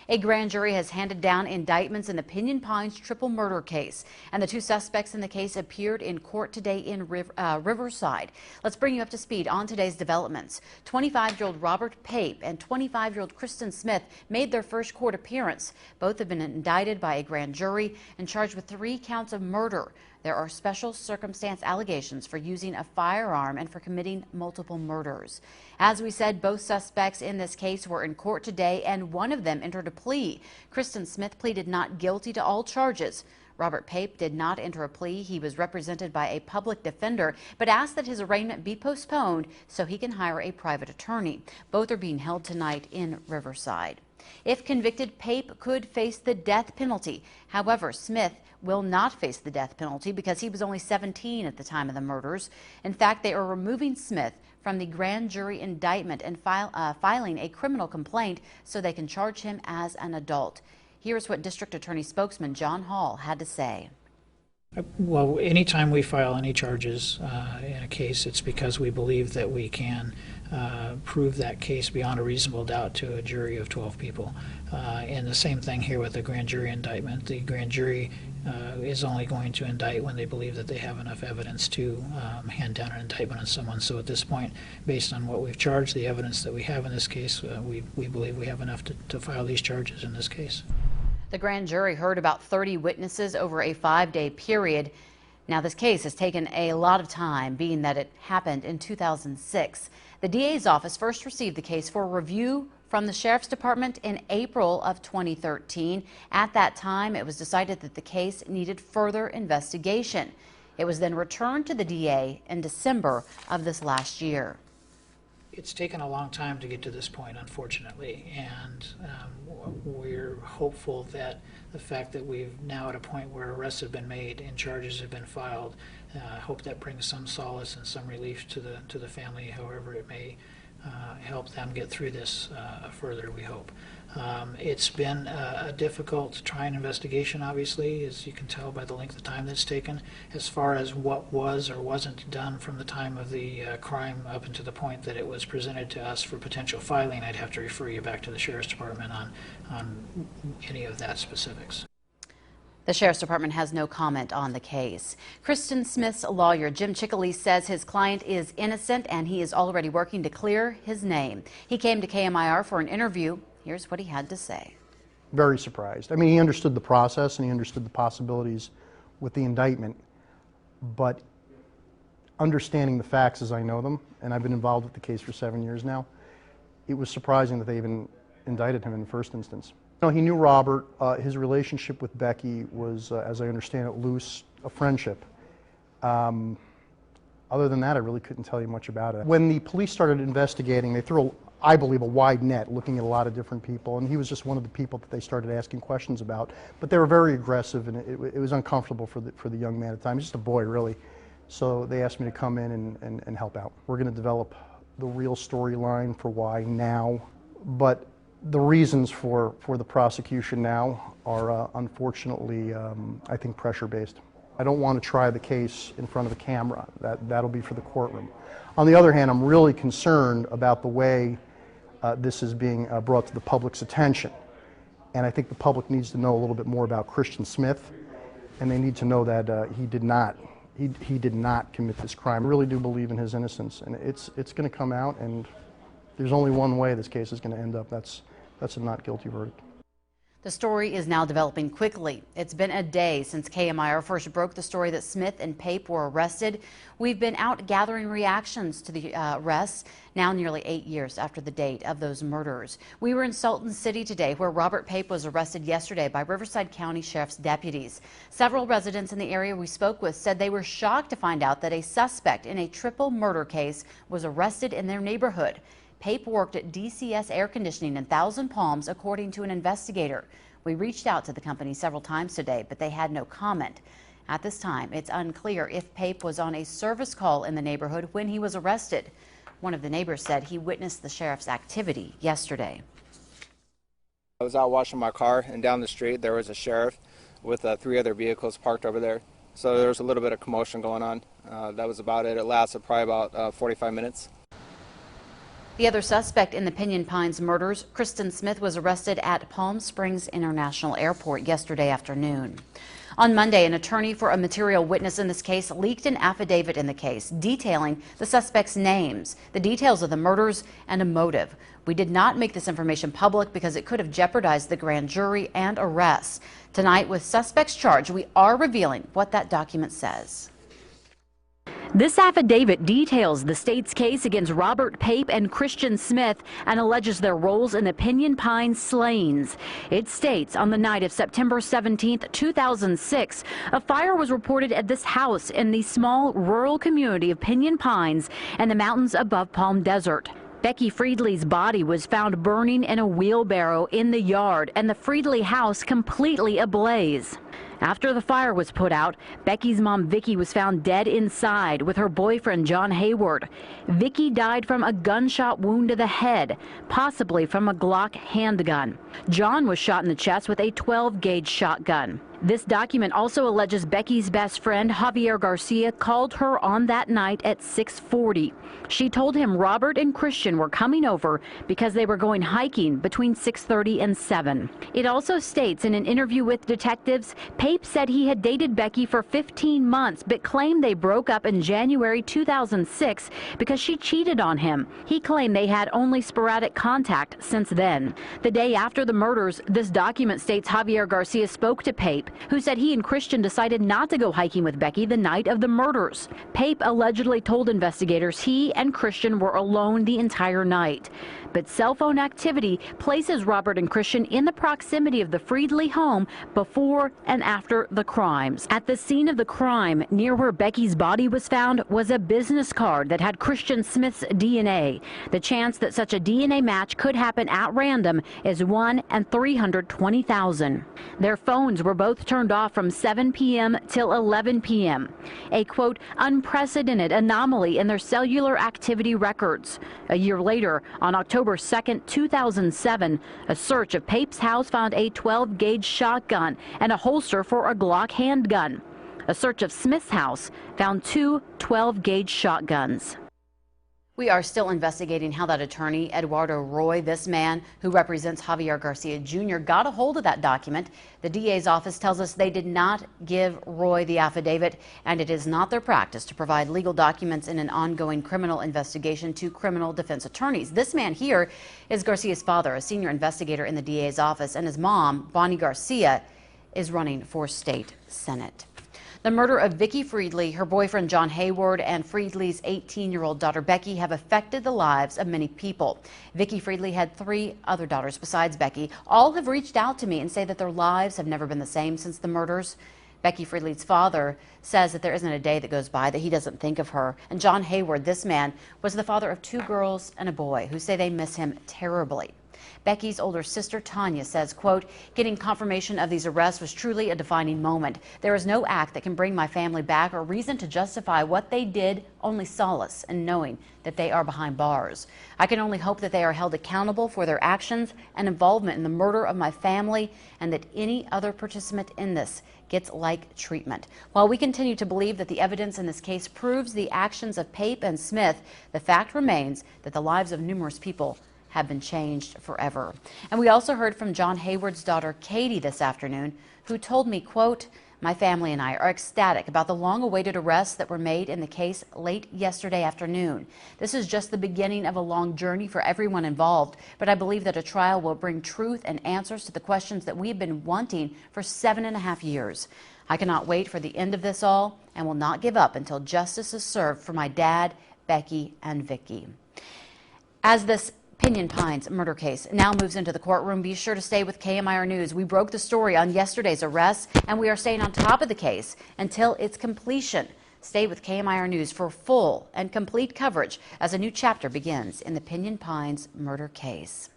A grand jury has handed down indictments in the Pinyon Pines triple murder case, and the two suspects in the case appeared in court today in Riverside. Let's bring you up to speed on today's developments. 25-year-old Robert Pape and 25-year-old Kristen Smith made their first court appearance. Both have been indicted by a grand jury and charged with 3 counts of murder. There are special circumstance allegations for using a firearm and for committing multiple murders. As we said, both suspects in this case were in court today, and one of them entered a plea. Kristen Smith pleaded not guilty to all charges. Robert Pape did not enter a plea. He was represented by a public defender, but asked that his arraignment be postponed so he can hire a private attorney. Both are being held tonight in Riverside. If convicted, Pape could face the death penalty. However, Smith will not face the death penalty because he was only 17 at the time of the murders. In fact, they are removing Smith from the grand jury indictment and filing a criminal complaint so they can charge him as an adult. Here's what District Attorney spokesman John Hall had to say. Well, anytime we file any charges in a case, it's because we believe that we can prove that case beyond a reasonable doubt to a jury of 12 people. And the same thing here with the grand jury indictment. The grand jury is only going to indict when they believe that they have enough evidence to hand down an indictment on someone. So at this point, based on what we've charged, the evidence that we have in this case, we believe we have enough to file these charges in this case. The grand jury heard about 30 witnesses over a 5-day period. Now, this case has taken a lot of time, being that it happened in 2006. The DA's office first received the case for review from the Sheriff's Department in April of 2013. At that time, it was decided that the case needed further investigation. It was then returned to the DA in December of this last year. It's taken a long time to get to this point, unfortunately, and we're hopeful that the fact that we've now at a point where arrests have been made and charges have been filed, I hope that brings some solace and some relief to the family, however it may help them get through this further, we hope. It's been a difficult try and investigation, obviously, as you can tell by the length of time that's taken. As far as what was or wasn't done from the time of the crime up until the point that it was presented to us for potential filing, I'd have to refer you back to the Sheriff's Department on any of that specifics. The Sheriff's Department has no comment on the case. Kristen Smith's lawyer, Jim Chickley, says his client is innocent and he is already working to clear his name. He came to KMIR for an interview. Here's what he had to say. Very surprised. I mean, he understood the process and he understood the possibilities with the indictment, but understanding the facts as I know them, and I've been involved with the case for 7 years now, it was surprising that they even indicted him in the first instance. You know, he knew Robert. His relationship with Becky was, as I understand it, loose, a friendship. Other than that, I really couldn't tell you much about it. When the police started investigating, they threw, I believe, a wide net looking at a lot of different people, and he was just one of the people that they started asking questions about. But they were very aggressive, and it was uncomfortable for the young man at the time. He's just a boy, really. So they asked me to come in and help out. We're going to develop the real storyline for why now, but the reasons for the prosecution now are unfortunately, I think, pressure-based. I don't want to try the case in front of the camera. That'll be for the courtroom. On the other hand, I'm really concerned about the way this is being brought to the public's attention. And I think the public needs to know a little bit more about Kristen Smith, and they need to know that he did not commit this crime. I really do believe in his innocence, and it's going to come out, and there's only one way this case is going to end up. That's a not guilty verdict. The story is now developing quickly. It's been a day since KMIR first broke the story that Smith and Pape were arrested. We've been out gathering reactions to the arrests, now nearly 8 years after the date of those murders. We were in Salton City today, where Robert Pape was arrested yesterday by Riverside County Sheriff's deputies. Several residents in the area we spoke with said they were shocked to find out that a suspect in a triple murder case was arrested in their neighborhood. Pape worked at DCS Air Conditioning in Thousand Palms, according to an investigator. We reached out to the company several times today, but they had no comment. At this time, it's unclear if Pape was on a service call in the neighborhood when he was arrested. One of the neighbors said he witnessed the sheriff's activity yesterday. I was out washing my car, and down the street there was a sheriff with 3 other vehicles parked over there. So there was a little bit of commotion going on. That was about it. It lasted probably about 45 minutes. The other suspect in the Pinyon Pines murders, Kristen Smith, was arrested at Palm Springs International Airport yesterday afternoon. On Monday, an attorney for a material witness in this case leaked an affidavit in the case detailing the suspects' names, the details of the murders, and a motive. We did not make this information public because it could have jeopardized the grand jury and arrests. Tonight, with suspects charged, we are revealing what that document says. This affidavit details the state's case against Robert Pape and Christian Smith and alleges their roles in the Pinyon Pines slayings. It states on the night of September 17, 2006, a fire was reported at this house in the small rural community of Pinyon Pines and the mountains above Palm Desert. Becky Friedli's body was found burning in a wheelbarrow in the yard and the Friedli house completely ablaze. After the fire was put out, Becky's mom, Vicky, was found dead inside with her boyfriend, John Hayward. Vicky died from a gunshot wound to the head, possibly from a Glock handgun. John was shot in the chest with a 12-gauge shotgun. This document also alleges Becky's best friend, Javier Garcia, called her on that night at 6:40. She told him Robert and Christian were coming over because they were going hiking between 6:30 and 7. It also states in an interview with detectives, Pape said he had dated Becky for 15 months but claimed they broke up in January 2006 because she cheated on him. He claimed they had only sporadic contact since then. The day after the murders, this document states Javier Garcia spoke to Pape, who said he and Christian decided not to go hiking with Becky the night of the murders. Pape allegedly told investigators he and Christian were alone the entire night. But cell phone activity places Robert and Christian in the proximity of the Friedli home before and after the crimes. At the scene of the crime, near where Becky's body was found, was a business card that had Christian Smith's DNA. The chance that such a DNA match could happen at random is 1 in 320,000. Their phones were both turned off from 7 p.m. till 11 p.m. A, quote, unprecedented anomaly in their cellular activity records. A year later, on October 2, 2007, a search of Pape's house found a 12-gauge shotgun and a holster for a Glock handgun. A search of Smith's house found 2 12-gauge shotguns. We are still investigating how that attorney, Eduardo Roy, this man who represents Javier Garcia Jr., got a hold of that document. The DA's office tells us they did not give Roy the affidavit, and it is not their practice to provide legal documents in an ongoing criminal investigation to criminal defense attorneys. This man here is Garcia's father, a senior investigator in the DA's office, and his mom, Bonnie Garcia, is running for state senate. The murder of Vicky Friedli, her boyfriend John Hayward, and Friedli's 18-year-old daughter Becky have affected the lives of many people. Vicky Friedli had 3 other daughters besides Becky. All have reached out to me and say that their lives have never been the same since the murders. Becky Friedli's father says that there isn't a day that goes by that he doesn't think of her. And John Hayward, this man, was the father of 2 girls and a boy who say they miss him terribly. Becky's older sister, Tanya, says, quote, getting confirmation of these arrests was truly a defining moment. There is no act that can bring my family back or reason to justify what they did, only solace in knowing that they are behind bars. I can only hope that they are held accountable for their actions and involvement in the murder of my family, and that any other participant in this gets like treatment. While we continue to believe that the evidence in this case proves the actions of Pape and Smith, the fact remains that the lives of numerous people have been changed forever. And we also heard from John Hayward's daughter, Katie, this afternoon, who told me, quote, my family and I are ecstatic about the long-awaited arrests that were made in the case late yesterday afternoon. This is just the beginning of a long journey for everyone involved, but I believe that a trial will bring truth and answers to the questions that we've been wanting for 7.5 years. I cannot wait for the end of this all and will not give up until justice is served for my dad, Becky, and Vicky. As this Pinyon Pines murder case now moves into the courtroom, be sure to stay with KMIR News. We broke the story on yesterday's arrests, and we are staying on top of the case until its completion. Stay with KMIR News for full and complete coverage as a new chapter begins in the Pinyon Pines murder case.